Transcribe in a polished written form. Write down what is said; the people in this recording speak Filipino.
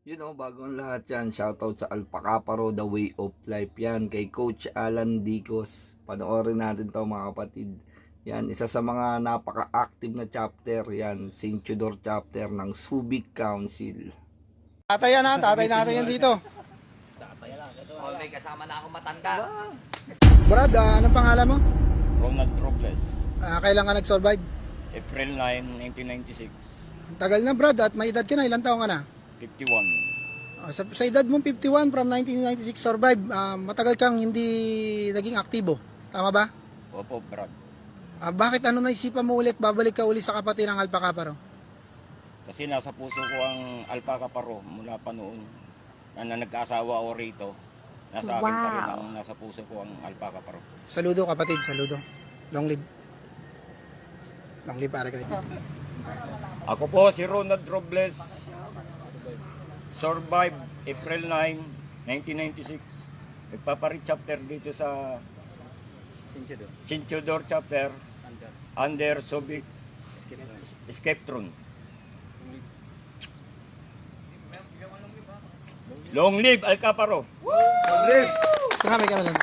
Bago ang lahat yan, shoutout sa Alpacaparo, The Way of Life yan, kay Coach Alan Dicos. Panoorin natin to mga kapatid. Yan, isa sa mga napaka-active na chapter, yan, St. Theodore chapter ng Subic Council. Tatay yan ha, tatay natin yan dito. Oh, may kasama na akong matanda. Brad, anong pangalan mo? Ronald Robles, Kailan ka nag-survive? April 9, 1996, Ang tagal na Brad, at may edad ka na, ilang taong ka na? 51. Sa edad mong 51 from 1996 survive, matagal kang hindi naging aktibo. Tama ba? Opo, Brad. Bakit ano naisipan mo ulit, babalik ka uli sa kapatid ng Alpacaparo? Kasi nasa puso ko ang Alpacaparo mula pa noon na nag-asawa ako rito. Nasa akin pa rin ang nasa puso ko ang Alpacaparo. Saludo kapatid, saludo. Long live. Long live para kayo. Ako po si Ronald Robles, survive April 9, 1996. Nagpaparit chapter dito sa St. Theodore chapter under Subic Escape Throne. Long live Alcaparo! Kami ka na lang.